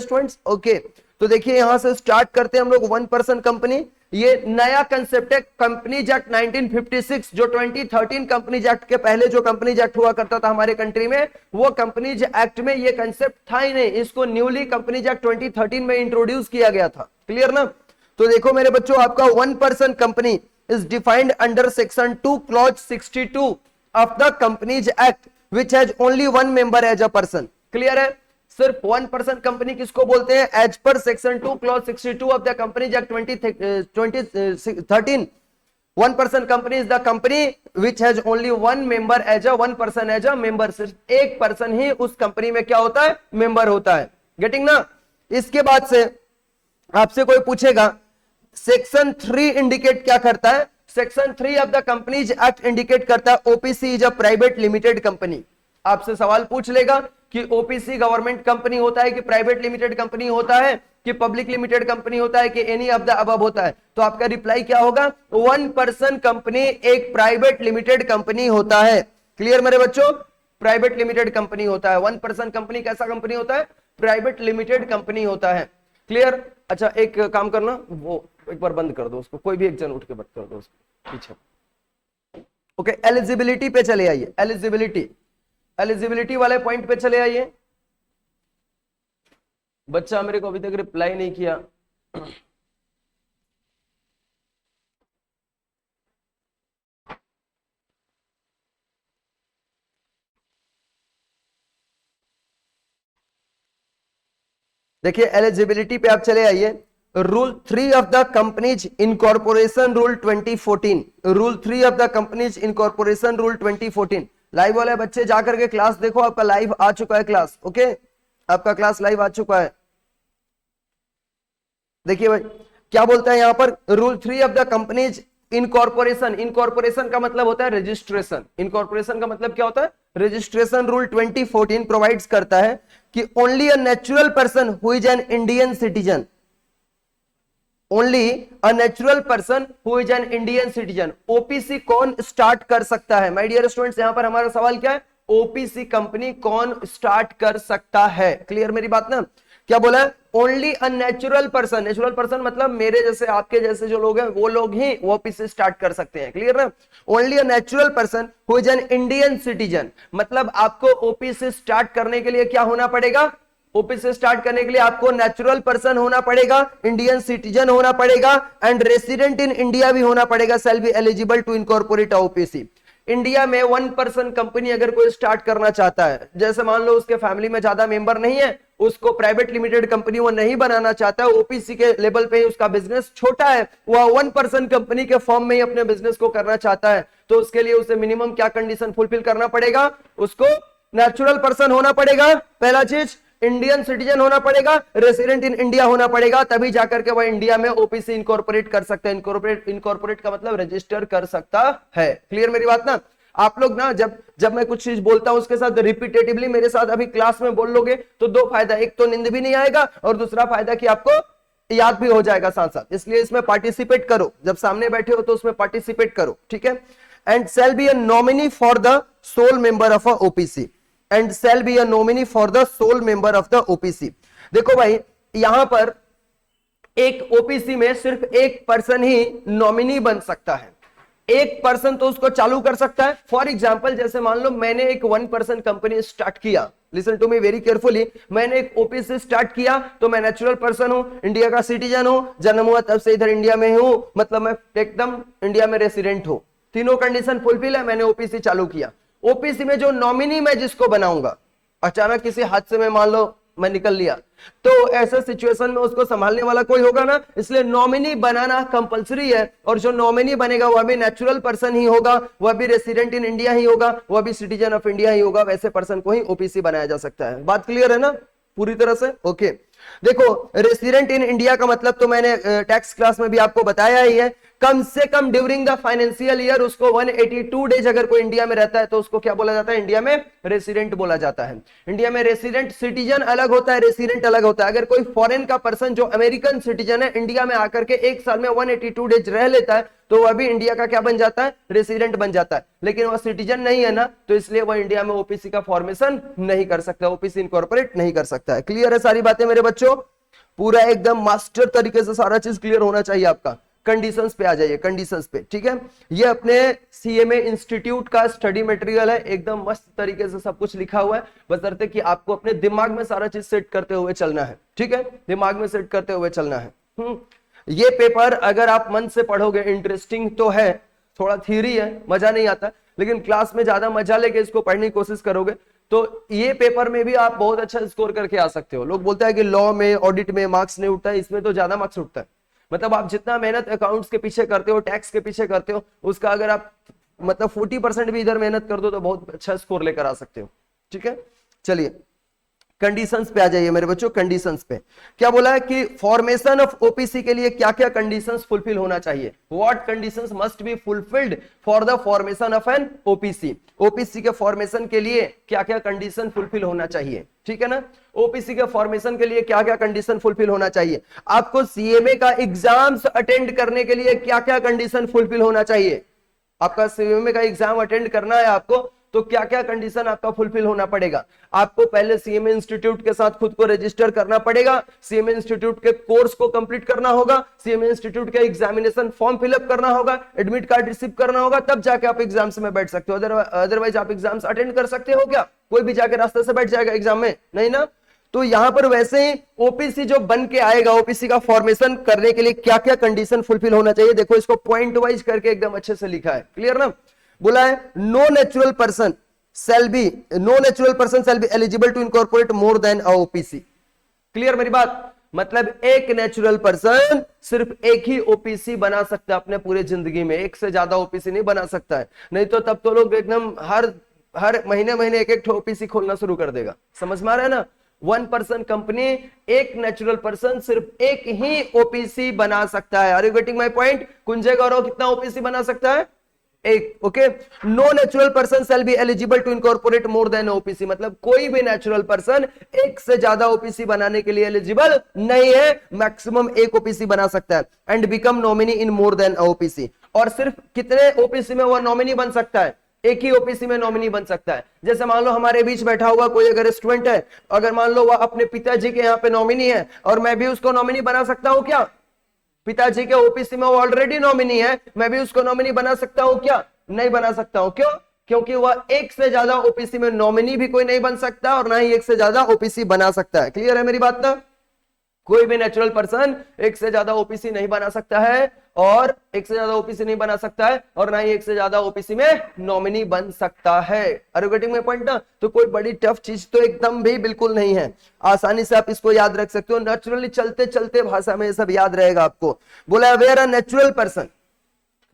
Students? Okay, तो देखिए यहां से स्टार्ट करते हैं हम लोग 1% कंपनी। ये नया कंसेप्ट है कंपनीज एक्ट 1956, जो 2013 कंपनीज एक्ट के पहले जो कंपनीज एक्ट हुआ करता था हमारे कंट्री में, वो कंपनीज एक्ट में ये कंसेप्ट था ही नहीं, इसको न्यूली कंपनीज एक्ट 2013 में इंट्रोड्यूस किया गया था। क्लियर ना? तो देखो मेरे बच्चों, आपका 1% company is defined under section 2 clause 62 of the companies act which has only one member as a person। Clear है? सिर्फ 1% कंपनी किसको बोलते हैं? As per section 2 clause 62 of the companies act 2013, 1% company is the company which has only one member as a 1% as a member. सिर्फ एक person ही उस company में क्या होता है? मेंबर होता है। गेटिंग ना? इसके बाद से आपसे कोई पूछेगा सेक्शन 3 इंडिकेट क्या करता है? Section 3 of the companies act indicate करता है OPC is a private limited company. आपसे सवाल पूछ लेगा कि ओपीसी गवर्नमेंट कंपनी होता है कि प्राइवेट लिमिटेड कंपनी होता है कि पब्लिक लिमिटेड कंपनी होता है कि एनी ऑफ द अबव होता है? तो आपका रिप्लाई क्या होगा? 1% कंपनी एक प्राइवेट लिमिटेड कंपनी होता है। क्लियर मेरे बच्चों? प्राइवेट लिमिटेड कंपनी होता है। 1% कंपनी कैसा कंपनी होता है? प्राइवेट लिमिटेड कंपनी होता है। क्लियर? अच्छा, एक काम करना, वो एक बार बंद कर दो उसको, कोई भी एक जन उठ के बंद कर दो उसको पीछे। ओके, एलिजिबिलिटी पे चले आइए। एलिजिबिलिटी वाले पॉइंट पे चले आइए। बच्चा मेरे को अभी तक रिप्लाई नहीं किया। देखिए एलिजिबिलिटी पे आप चले आइए। Rule 3 of the companies incorporation rule 2014, rule 3 of the companies incorporation rule 2014। Live वाले बच्चे जाकर के क्लास देखो, आपका लाइव आ चुका है क्लास। ओके, आपका क्लास लाइव आ चुका है। देखिए भाई क्या बोलता है यहां पर, rule 3 of the companies incorporation. Incorporation का मतलब होता है रजिस्ट्रेशन। इनकॉर्पोरेशन का मतलब क्या होता है? रजिस्ट्रेशन। रूल 2014 प्रोवाइड्स करता है कि only a natural person who is an Indian citizen, only a natural person who is an Indian citizen. OPC कौन स्टार्ट कर सकता है? माय डियर स्टूडेंट्स, यहां पर हमारा सवाल क्या है? ओपीसी कंपनी कौन स्टार्ट कर सकता है? क्लियर मेरी बात ना? क्या बोला है? ओनली अ नेचुरल पर्सन। नेचुरल पर्सन मतलब मेरे जैसे आपके जैसे जो लोग हैं वो लोग ही ओपीसी स्टार्ट कर सकते हैं। क्लियर ना? Only a natural person who is an Indian citizen, मतलब आपको ओपीसी स्टार्ट करने के लिए क्या होना पड़ेगा? ओपीसी स्टार्ट करने के लिए आपको नेचुरल पर्सन होना पड़ेगा, इंडियन सिटीजन होना पड़ेगा एंड रेसिडेंट इन इंडिया भी होना पड़ेगा। Shall be eligible to incorporate OPC. India में 1% कंपनी अगर कोई स्टार्ट करना चाहता है, जैसे मान लो उसके फैमिली में ज्यादा मेंबर नहीं है, उसको प्राइवेट लिमिटेड कंपनी वो नहीं बनाना चाहता है, ओपीसी के लेवल पे ही उसका बिजनेस छोटा है, वह 1% कंपनी के फॉर्म में ही अपने बिजनेस को करना चाहता है, तो उसके लिए उसे मिनिमम क्या कंडीशन फुलफिल करना पड़ेगा? उसको नेचुरल पर्सन होना पड़ेगा, पहला चीज, इंडियन सिटीजन होना पड़ेगा, रेसिडेंट इन इंडिया होना पड़ेगा, तभी जाकर के वह इंडिया में ओपीसी इनकॉर्पोरेट कर सकते हैं। इनकॉर्पोरेट का मतलब रजिस्टर कर सकता है। क्लियर मेरी बात ना? आप लोग ना जब मैं कुछ चीज बोलता हूं उसके साथ रिपीटेटिवली मेरे साथ अभी क्लास में बोल लोगे तो दो फायदा, एक तो नींद भी नहीं आएगा और दूसरा फायदा कि आपको याद भी हो जाएगा साथ साथ। इसलिए इसमें पार्टिसिपेट करो, जब सामने बैठे हो तो उसमें पार्टिसिपेट करो, ठीक है? And shall be a nominee for the sole member of a OPC, and shall be a nominee for the sole member of the OPC. देखो भाई यहां पर एक ओपीसी में सिर्फ एक पर्सन ही नॉमिनी बन सकता है, एक पर्सन तो उसको चालू कर सकता है। फॉर एग्जांपल जैसे मान लो मैंने एक 1% कंपनी स्टार्ट किया, listen to me very carefully, मैंने एक ओपीसी स्टार्ट किया तो मैं नेचुरल पर्सन हूं, इंडिया का सिटीजन हूं, जन्म हुआ तब से इधर इंडिया में हूं, मतलब मैं एकदम इंडिया में रेसिडेंट हूं, तीनों कंडीशन फुलफिल है, मैंने ओपीसी चालू किया। ओपीसी में जो नॉमिनी मैं जिसको बनाऊंगा, अचानक किसी हादसे में मान लो मैं निकल लिया, तो ऐसे सिचुएशन में उसको संभालने वाला कोई होगा ना, इसलिए नॉमिनी बनाना कंपलसरी है। और जो नॉमिनी बनेगा वह भी नेचुरल पर्सन ही होगा, वह भी रेसिडेंट इन इंडिया ही होगा, वह भी सिटीजन ऑफ इंडिया ही होगा, वैसे पर्सन को ही ओपीसी बनाया जा सकता है। बात क्लियर है ना पूरी तरह से? ओके देखो रेसिडेंट इन इंडिया का मतलब तो मैंने टैक्स क्लास में भी आपको बताया ही है कम से come during the financial year उसको 182 डेज अगर कोई इंडिया में रहता है तो उसको क्या बोला जाता है? इंडिया में रेसिडेंट बोला जाता है। इंडिया में रेसिडेंट, सिटीजन अलग होता है, रेसिडेंट अलग होता है। अगर कोई फॉरेन का पर्सन जो अमेरिकन सिटीजन है इंडिया में आकर के एक साल में 182 डेज रह लेता है तो वह भी इंडिया का क्या बन जाता है? रेसिडेंट बन जाता है। लेकिन वह सिटीजन नहीं है ना, तो इसलिए वह इंडिया में ओपीसी का फॉर्मेशन नहीं कर सकता, ओपीसी इनकॉर्पोरेट नहीं कर सकता है। क्लियर है सारी बातें मेरे बच्चों? पूरा एकदम मास्टर तरीके से सारा चीज क्लियर होना चाहिए आपका। कंडीशंस पे आ जाइए, कंडीशंस पे, ठीक है। ये अपने सीएमए इंस्टीट्यूट का स्टडी मटेरियल है, एकदम मस्त तरीके से सब कुछ लिखा हुआ है, बशर्ते कि आपको अपने दिमाग में सारा चीज सेट करते हुए चलना है, ठीक है, दिमाग में सेट करते हुए चलना है। ये पेपर अगर आप मन से पढ़ोगे, इंटरेस्टिंग तो है, थोड़ा थ्योरी है, मजा नहीं आता, लेकिन क्लास में ज्यादा मजा लेके इसको पढ़ने की कोशिश करोगे तो ये पेपर में भी आप बहुत अच्छा स्कोर करके आ सकते हो। लोग बोलते हैं कि लॉ में, ऑडिट में मार्क्स नहीं उठता है, इसमें तो ज्यादा मार्क्स उठता है। मतलब आप जितना मेहनत अकाउंट्स के पीछे करते हो, टैक्स के पीछे करते हो, उसका अगर आप मतलब 40% भी इधर मेहनत कर दो तो बहुत अच्छा स्कोर लेकर आ सकते हो, ठीक है। चलिए कंडीशंस पे आ जाइए मेरे बच्चों। कंडीशंस पे क्या बोला है कि फॉर्मेशन ऑफ ओपीसी के लिए क्या क्या कंडीशंस फुलफिल होना चाहिए? What conditions must be fulfilled for the formation of an OPC? OPC के फॉर्मेशन के लिए क्या क्या कंडीशन फुलफिल होना चाहिए, ठीक है ना। ओपीसी के फॉर्मेशन के लिए क्या क्या कंडीशन फुलफिल होना चाहिए? आपको सीएमए का एग्जाम्स अटेंड करने के लिए क्या क्या कंडीशन फुलफिल होना चाहिए? आपका सीएमए का एग्जाम अटेंड करना है आपको तो क्या क्या कंडीशन आपका फुलफिल होना पड़ेगा? आपको पहले सीएमए इंस्टीट्यूट के साथ खुद को रजिस्टर करना पड़ेगा, सीएमए इंस्टीट्यूट के कोर्स को कंप्लीट करना होगा, सीएमए इंस्टीट्यूट के एग्जामिनेशन फॉर्म फिलअप करना होगा, एडमिट कार्ड रिसीव करना होगा, तब जाके आप एग्जाम्स में बैठ सकते हो। अदरवाइज आप एग्जाम्स अटेंड कर सकते हो क्या? कोई भी जाके रास्ते से बैठ जाएगा एग्जाम में? नहीं ना। तो यहां पर वैसे ही ओपीसी जो बन के आएगा, ओपीसी का फॉर्मेशन करने के लिए क्या क्या कंडीशन फुलफिल होना चाहिए, देखो इसको पॉइंट वाइज करके एकदम अच्छे से लिखा है। क्लियर ना। बोला है no natural person shall be eligible to incorporate more than a OPC। Clear मेरी बात? मतलब एक नेचुरल पर्सन सिर्फ एक ही ओपीसी बना सकता है अपने पूरे जिंदगी में, एक से ज्यादा ओपीसी नहीं बना सकता है। नहीं तो तब तो लोग एकदम हर महीने एक ओपीसी खोलना शुरू कर देगा। समझ में आ रहा है ना? 1 पर्सन कंपनी, एक नेचुरल पर्सन सिर्फ एक ही ओपीसी बना सकता है। Are you getting my point? Kunjay Gaurav कितना ओपीसी बना सकता है? एक। Okay. No natural person shall be eligible to incorporate more than OPC, मतलब कोई भी नेचुरल पर्सन एक से ज्यादा ओपीसी बनाने के लिए एलिजिबल नहीं है, मैक्सिमम एक ओपीसी बना सकता है। And become nominee in more than OPC, और सिर्फ कितने ओपीसी में वह नॉमिनी बन सकता है? एक ही ओपीसी में नॉमिनी बन सकता है। जैसे मान लो हमारे बीच बैठा हुआ कोई अगर स्टूडेंट है, अगर मान लो वह अपने पिताजी के यहाँ पे नॉमिनी है और मैं भी उसको नॉमिनी बना सकता हूं क्या? पिताजी के ओपीसी में वो ऑलरेडी नॉमिनी है, मैं भी उसको नॉमिनी बना सकता हूं क्या? नहीं बना सकता हूं। क्यों? क्योंकि वह एक से ज्यादा ओपीसी में नॉमिनी भी कोई नहीं बन सकता और ना ही एक से ज्यादा ओपीसी बना सकता है। क्लियर है मेरी बात ना? कोई भी नेचुरल पर्सन एक से ज्यादा ओपीसी नहीं बना सकता है, और एक से ज्यादा ओपीसी नहीं बना सकता है, और ना ही एक से ज्यादा ओपीसी में नॉमिनी बन सकता है। Are you getting my point ना? तो कोई बड़ी टफ चीज तो एकदम भी बिल्कुल नहीं है, आसानी से आप इसको याद रख सकते हो। नेचुरली चलते चलते भाषा में ये सब याद रहेगा आपको। बोला वेयर अ नेचुरल पर्सन,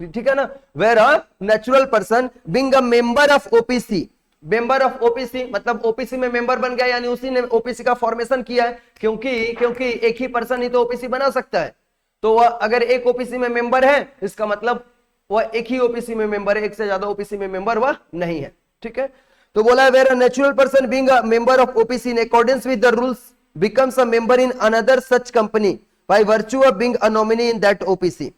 ठीक है ना, where a natural person being a member of OPC, member of OPC मतलब ओपीसी में मेंबर बन गया, यानी उसी ने ओपीसी का फॉर्मेशन किया है। क्योंकि एक ही पर्सन ही तो ओपीसी बना सकता है, तो वह अगर एक ओपीसी में मेंबर है इसका मतलब वह एक ही ओपीसी में मेंबर है, एक से ज्यादा ओपीसी में मेंबर वह नहीं है, ठीक है। तो बोला where a natural person being a member of OPC in accordance with the rules becomes a member in another such company by virtue of being a nominee in that OPC,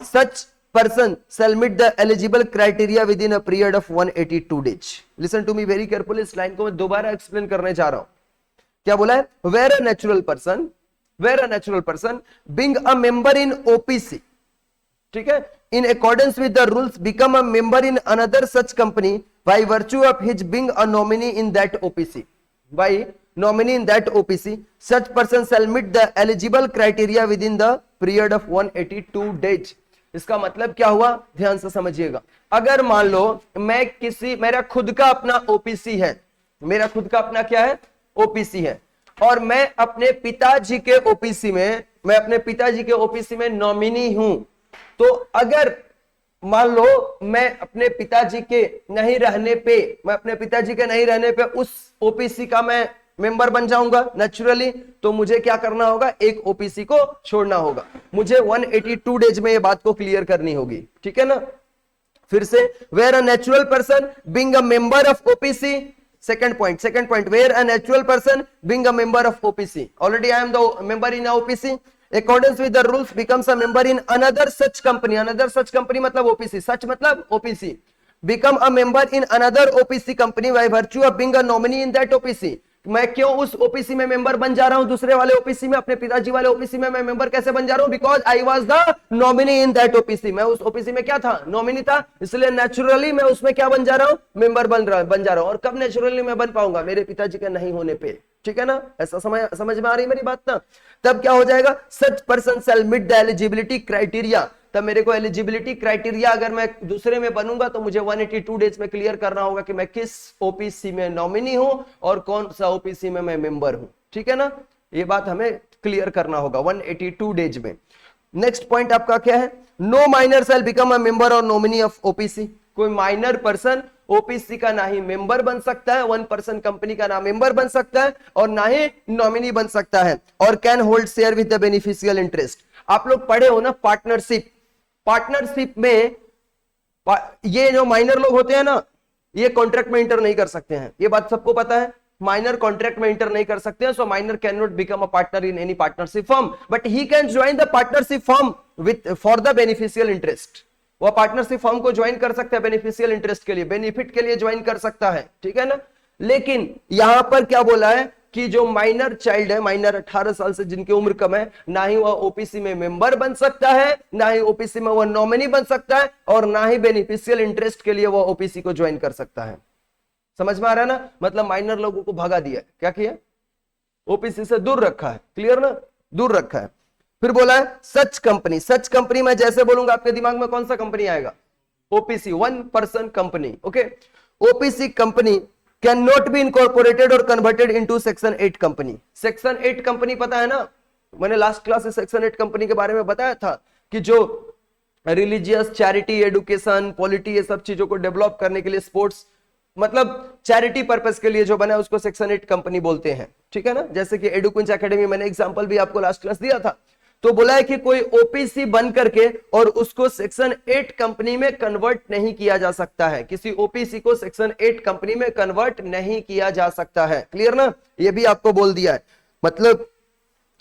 such person shall meet the eligible criteria within a period of 182 days। listen to me very carefully, इस line को मैं दोबारा explain करने जा रहा हूं। क्या बोला है? where a natural person being a member in OPC, ठीक है, in accordance with the rules become a member in another such company by virtue of his being a nominee in that OPC, by nominee in that OPC, such person shall meet the eligible criteria within the period of 182 days। इसका मतलब क्या हुआ? ध्यान से समझिएगा। अगर मान लो मेरा खुद का अपना ओपीसी है, मेरा खुद का अपना क्या है? ओपीसी है, और मैं अपने पिताजी के ओपीसी में नॉमिनी हूं, तो अगर मान लो मैं अपने पिताजी के नहीं रहने पे उस ओपीसी का मैं मेंबर बन जाऊंगा नेचुरली, तो मुझे क्या करना होगा, एक ओपीसी को छोड़ना होगा। मुझे 182 डेज में ये बात को क्लियर करनी होगी, ठीक है ना। फिर से, where a natural person being a member of OPC, second point, where a natural person being a member of OPC, already I am the member in OPC, accordance with the rules becomes a member in another such company मतलब OPC, such मतलब OPC, become a member in another OPC company by virtue of being a nominee in that OPC। मैं क्यों उस OPC में member बन जा रहा हूं, दूसरे वाले ओपीसी में, अपने पिताजी वाले ओपीसी में मैं मेंबर कैसे बन जा रहा हूं, because I was the nominee in that OPC, मैं उस ओपीसी में क्या था, नॉमिनी था, इसलिए नेचुरली मैं उसमें क्या बन जा रहा हूं, मेंबर बन जा रहा हूं। और कब नेचुरली मैं बन पाऊंगा, मेरे पिताजी का नहीं होने पे, ठीक है ना। ऐसा समझ में आ रही है मेरी बात ना। तब क्या हो जाएगा, such person shall meet the eligibility criteria, तब मेरे को एलिजिबिलिटी क्राइटेरिया अगर मैं दूसरे में बनूंगा तो मुझे 182 डेज में क्लियर करना होगा कि मैं किस ओपीसी में नॉमिनी हूं और कौन सा ओपीसी में मैं मेंबर हूं, ठीक है ना। ये बात हमें क्लियर करना होगा 182 डेज में। नेक्स्ट पॉइंट आपका क्या है, no minor shall become a member और नॉमिनी ऑफ ओपीसी, कोई माइनर पर्सन ओपीसी का ना ही मेंबर बन सकता है, वन पर्सन कंपनी का ना मेंबर बन सकता है और ना ही नॉमिनी बन सकता है, और can hold share with the beneficial interest. आप लोग पढ़े हो ना पार्टनरशिप में ये जो माइनर लोग होते हैं ना, ये कॉन्ट्रैक्ट में इंटर नहीं कर सकते हैं, ये बात सबको पता है, माइनर कॉन्ट्रैक्ट में इंटर नहीं कर सकते हैं, सो minor can not become a partner in any partnership firm, but he can join the partnership firm with for the beneficial interest. वह पार्टनरशिप फर्म को ज्वाइन कर सकता है बेनिफिशियल इंटरेस्ट के लिए, बेनिफिट के लिए ज्वाइन कर सकता है, ठीक है ना। लेकिन यहां पर क्या बोला है कि जो माइनर चाइल्ड है, माइनर 18 साल से जिनकी उम्र कम है, ना ही वह ओपीसी में मेंबर बन सकता है, ना ही ओपीसी में वह नॉमिनी बन सकता है, और ना ही बेनिफिशियल इंटरेस्ट के लिए वह ओपीसी को ज्वाइन कर सकता है। समझ में आ रहा है ना, मतलब माइनर लोगों को भगा दिया, क्या किया, ओपीसी से दूर रखा है, क्लियर ना, दूर रखा है। फिर बोला है सच कंपनी मैं जैसे बोलूंगा आपके दिमाग में कौन सा कंपनी आएगा, OPC, one person company, okay. OPC company can not be incorporated और converted into section 8 company. Section 8 company पता है ना, मैंने लास्ट क्लास में सेक्शन 8 कंपनी के बारे में बताया था कि जो रिलीजियस, चैरिटी, एडुकेशन, पॉलिटी, ये सब चीजों को डेवलप करने के लिए, स्पोर्ट्स, मतलब चैरिटी पर्पस के लिए जो बना है उसको सेक्शन 8 कंपनी बोलते हैं, ठीक है ना। जैसे कि एडुकुंज एकेडमी, मैंने एग्जांपल भी आपको लास्ट क्लास दिया था। तो बोला है कि कोई ओपीसी बन करके और उसको सेक्शन 8 कंपनी में कन्वर्ट नहीं किया जा सकता है, किसी ओपीसी को सेक्शन 8 कंपनी में कन्वर्ट नहीं किया जा सकता है, क्लियर ना, ये भी आपको बोल दिया है। मतलब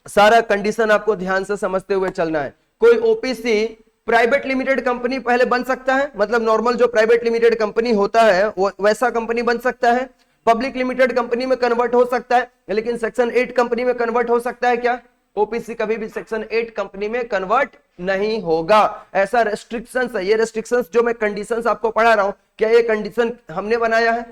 सारा कंडीशन आपको ध्यान से समझते हुए चलना है। कोई ओपीसी प्राइवेट लिमिटेड कंपनी पहले बन सकता है, मतलब नॉर्मल जो प्राइवेट लिमिटेड कंपनी होता है वो वैसा कंपनी बन सकता है, पब्लिक लिमिटेड कंपनी में कन्वर्ट हो सकता है, लेकिन सेक्शन 8 कंपनी में कन्वर्ट हो सकता है क्या, ओपीसी कभी भी सेक्शन 8 कंपनी में कन्वर्ट नहीं होगा। ऐसा रेस्ट्रिक्शंस है, ये रेस्ट्रिक्शंस जो मैं कंडीशंस आपको पढ़ा रहा हूं, क्या ये कंडीशन हमने बनाया है,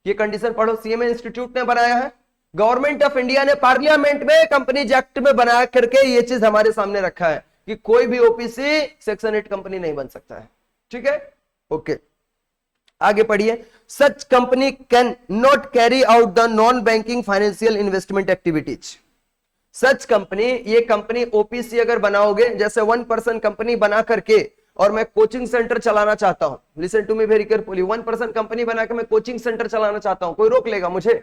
ये कंडीशन पढ़ो, सीएमए इंस्टीट्यूट ने बनाया है, गवर्नमेंट ऑफ इंडिया ने पार्लियामेंट में कंपनीज एक्ट में बना करके ये चीज हमारे सामने रखा है कि कोई भी ओपीसी सेक्शन 8 कंपनी नहीं बन सकता है, ठीक है, ओके। आगे पढ़िए, such company can not carry out the non banking financial investment activities. Such company, ये कंपनी ओपीसी अगर बनाओगे, जैसे वन पर्सन कंपनी बना करके और मैं कोचिंग सेंटर चलाना चाहता हूं, listen to me very carefully, one person company बना के मैं कोचिंग सेंटर चलाना चाहता हूं, कोई रोक लेगा मुझे,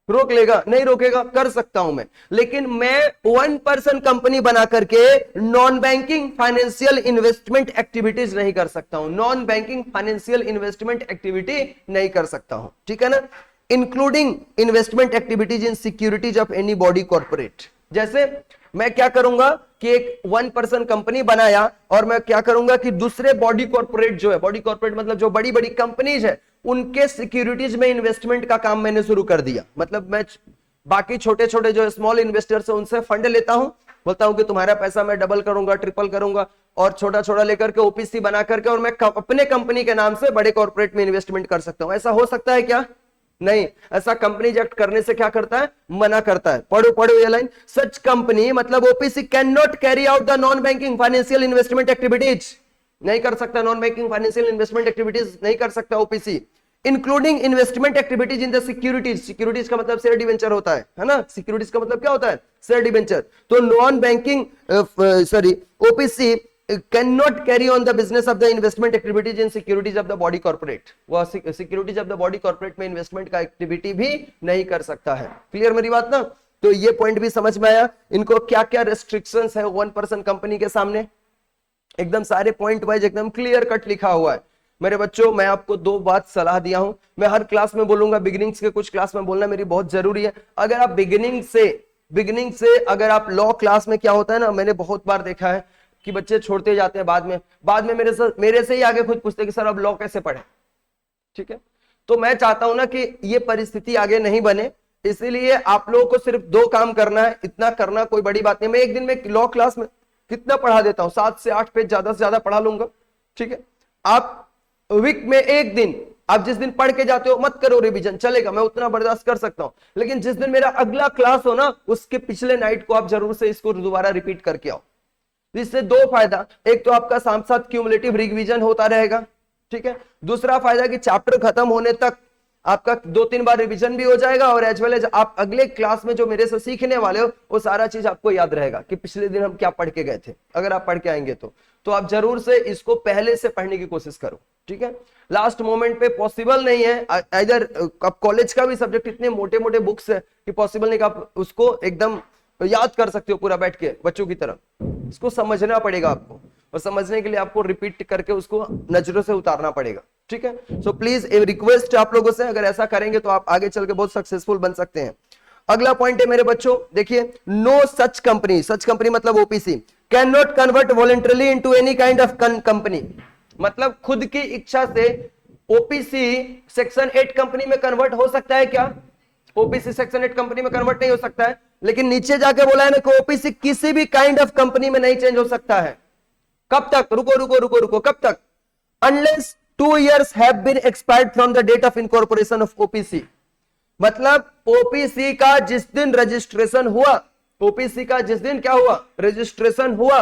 रोक लेगा, नहीं रोकेगा, कर सकता हूं मैं। लेकिन मैं वन पर्सन कंपनी बना करके non banking financial investment activities नहीं कर सकता हूं, non banking financial investment activity नहीं कर सकता हूं, ठीक है ना। Including investment activities in securities of any body corporate. जैसे मैं क्या करूंगा कि एक वन पर्सन कंपनी बनाया और मैं क्या करूंगा कि दूसरे बॉडी कॉर्पोरेट जो है, बॉडी कॉर्पोरेट मतलब जो बड़ी बड़ी कंपनीज है, उनके सिक्योरिटीज में इन्वेस्टमेंट का काम मैंने शुरू कर दिया। मतलब मैं बाकी छोटे छोटे जो स्मॉल इन्वेस्टर्स है उनसे फंड लेता हूं, बोलता हूं कि तुम्हारा पैसा मैं डबल करूंगा, ट्रिपल करूंगा, और छोटा छोटा लेकर के ओपीसी बना करके और मैं अपने कंपनी के नाम से बड़े कॉर्पोरेट में इन्वेस्टमेंट कर सकता हूं। ऐसा हो सकता है क्या, नहीं, ऐसा कंपनीज एक्ट करने से क्या करता है, मना करता है। पढ़ो ये लाइन, सच कंपनी मतलब OPC can not carry out the non banking financial investment activities, नहीं कर सकता, non banking financial investment activities नहीं कर सकता OPC, including investment activities in the securities. Securities का मतलब शेयर डिवेंचर होता है ना, सिक्योरिटीज का मतलब क्या होता है, शेयर डिवेंचर। तो non banking OPC can not carry on the business of the investment activities in securities of the body corporate, वह securities of the body corporate में इन्वेस्टमेंट का एक्टिविटी भी नहीं कर सकता है। क्लियर मेरी बात ना? तो ये पॉइंट भी समझ में आया। इनको क्या क्या रेस्ट्रिक्शंस है 1% कंपनी के सामने, एकदम सारे पॉइंट वाइज एकदम क्लियर कट लिखा हुआ है। मेरे बच्चों मैं आपको 2 बात सलाह दिया हूं, मैं हर क्लास में बोलूंगा, बिगिनिंग्स के कुछ क्लास में बोलना मेरी बहुत जरूरी है। अगर आप बिगिनिंग से अगर आप लॉ क्लास में, क्या होता है ना, मैंने बहुत बार देखा है कि बच्चे छोड़ते जाते हैं, बाद में मेरे से ही आगे खुद पूछते कि सर अब लॉ कैसे पढ़े। ठीक है, तो मैं चाहता हूं ना कि ये परिस्थिति आगे नहीं बने, इसीलिए आप लोगों को सिर्फ 2 काम करना है, इतना करना कोई बड़ी बात नहीं। मैं एक दिन में लॉ क्लास में कितना पढ़ा देता हूं, 7 से 8 पेज ज्यादा से ज्यादा पढ़ा लूंगा। ठीक है, आप वीक में एक दिन, आप जिस दिन पढ़ के जाते हो मत करो रिवीजन, चलेगा, मैं उतना बर्दाश्त कर सकता हूं, लेकिन जिस दिन मेरा अगला क्लास हो ना, उसके पिछले नाइट को आप जरूर से इसको दोबारा रिपीट करके आओ। इससे 2 फायदा, एक तो आपका साथ साथ क्यूमुलेटिव रिवीजन होता रहेगा। ठीक है, दूसरा फायदा कि चैप्टर खत्म होने तक आपका 2-3 बार रिवीजन भी हो जाएगा, और एज वेल एज आप अगले क्लास में जो मेरे से सीखने वाले हो वो सारा चीज आपको याद रहेगा कि पिछले दिन हम क्या पढ़ के गए थे। अगर आप पढ़ के आएंगे तो आप जरूर से इसको पहले से पढ़ने की कोशिश करो। ठीक है, लास्ट मोमेंट पे पॉसिबल नहीं है, इधर अब कॉलेज का भी सब्जेक्ट इतने मोटे मोटे बुक्स है कि पॉसिबल नहीं कि आप उसको एकदम याद कर सकते हो पूरा बैठ के बच्चों की तरह। इसको समझना पड़ेगा आपको, और समझने के लिए आपको रिपीट करके उसको नजरों से उतारना पड़ेगा। ठीक है, सो प्लीज एक रिक्वेस्ट आप लोगों से, अगर ऐसा करेंगे तो आप आगे चल के बहुत सक्सेसफुल बन सकते हैं। अगला पॉइंट है मेरे बच्चों, देखिए, नो सच कंपनी मतलब OPC can not convert voluntarily into any kind of company, मतलब खुद की इच्छा से ओपीसी सेक्शन 8 कंपनी में कन्वर्ट हो सकता है क्या? ओपीसी सेक्शन 8 कंपनी में कन्वर्ट नहीं हो सकता है, लेकिन नीचे जाके बोला है ना कि ओपीसी किसी भी काइंड ऑफ कंपनी में नहीं चेंज हो सकता है। कब तक? रुको, कब तक? Unless 2 years have been expired from the date of incorporation of OPC, मतलब ओपीसी का जिस दिन रजिस्ट्रेशन हुआ, ओपीसी का जिस दिन क्या हुआ, रजिस्ट्रेशन हुआ,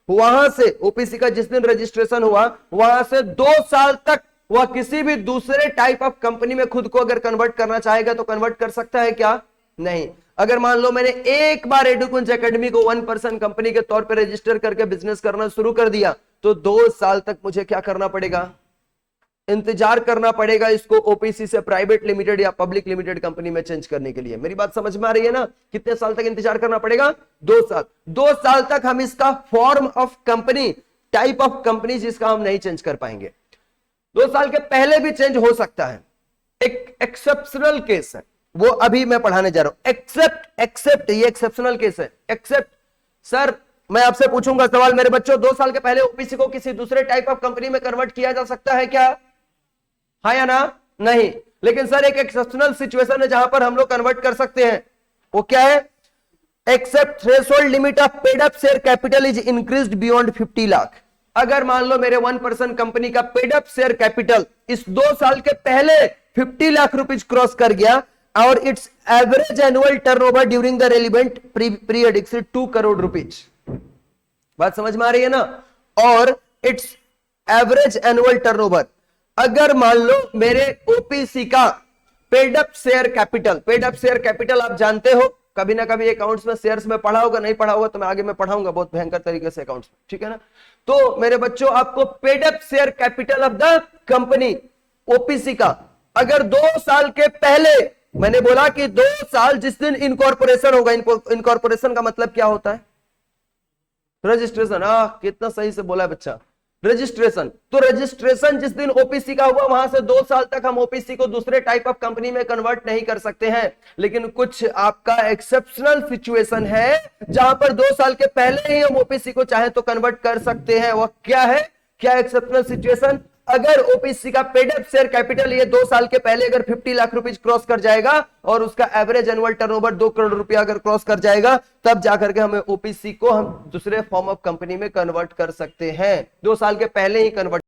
वहां से ओपीसी का जिस दिन रजिस्ट्रेशन हुआ वहां से 2 साल तक वह किसी भी दूसरे टाइप ऑफ कंपनी में खुद को अगर कन्वर्ट करना चाहेगा तो कन्वर्ट कर सकता है क्या? नहीं। अगर मान लो मैंने एक बार एडुकुंज एकेडमी को 1% कंपनी के तौर पर रजिस्टर करके बिजनेस करना शुरू कर दिया तो 2 साल तक मुझे क्या करना पड़ेगा? इंतजार करना पड़ेगा इसको ओपीसी से प्राइवेट लिमिटेड या पब्लिक लिमिटेड कंपनी में चेंज करने के लिए। मेरी बात समझ में आ रही है ना? कितने साल तक इंतजार करना पड़ेगा? 2 साल। 2 साल तक हम इसका form of company, type of company जिसका हम नहीं चेंज कर पाएंगे। 2 साल के पहले भी चेंज हो सकता है, एक एक्सेप्शनल केस है, वो अभी मैं पढ़ाने जा रहा हूं। एक्सेप्ट ये एक्सेप्शनल केस है। एक्सेप्ट सर, मैं आपसे पूछूंगा सवाल मेरे बच्चों, 2 साल के पहले ओपीसी को किसी दूसरे टाइप ऑफ कंपनी में कन्वर्ट किया जा सकता है क्या? हाँ या ना? नहीं। लेकिन सर एक एक्सेप्शनल सिचुएशन है जहां पर हम लोग कन्वर्ट कर सकते हैं, वो क्या है? Except threshold limit of paid up share capital is increased beyond 50 lakh. अगर मान लो मेरे 1% कंपनी का पेड अप शेयर कैपिटल इस 2 साल के पहले 50 लाख रुपीज क्रॉस कर गया और it's average annual turnover during the relevant period exceed 2 crore rupees. बात समझ में आ रही है ना? और इट्स एवरेज एनुअल टर्नओवर, अगर मान लो मेरे ओपीसी का पेड अप शेयर कैपिटल आप जानते हो, कभी ना कभी अकाउंट्स में शेयर्स में पढ़ा होगा, नहीं पढ़ा होगा तो मैं आगे में पढ़ाऊंगा बहुत भयंकर तरीके से अकाउंट्स में। ठीक है ना? तो मेरे बच्चों आपको paid up share capital of the company OPC का अगर 2 साल के पहले, मैंने बोला कि 2 साल जिस दिन इनकॉर्पोरेशन होगा, इनकॉर्पोरेशन का मतलब क्या होता है? रजिस्ट्रेशन। कितना सही से बोला है बच्चा, रजिस्ट्रेशन। तो रजिस्ट्रेशन जिस दिन ओपीसी का हुआ वहां से 2 साल तक हम ओपीसी को दूसरे टाइप ऑफ कंपनी में कन्वर्ट नहीं कर सकते हैं। लेकिन कुछ आपका एक्सेप्शनल सिचुएशन है जहां पर 2 साल के पहले ही हम ओपीसी को चाहे तो कन्वर्ट कर सकते हैं। वह क्या है? क्या एक्सेप्शनल सिचुएशन? अगर ओपीसी का पेड अप शेयर कैपिटल ये 2 साल के पहले अगर 50 लाख रुपीज क्रॉस कर जाएगा और उसका एवरेज एनुअल टर्नओवर 2 करोड़ रुपया अगर क्रॉस कर जाएगा, तब जाकर के हमें ओपीसी को हम दूसरे फॉर्म ऑफ कंपनी में कन्वर्ट कर सकते हैं। 2 साल के पहले ही कन्वर्ट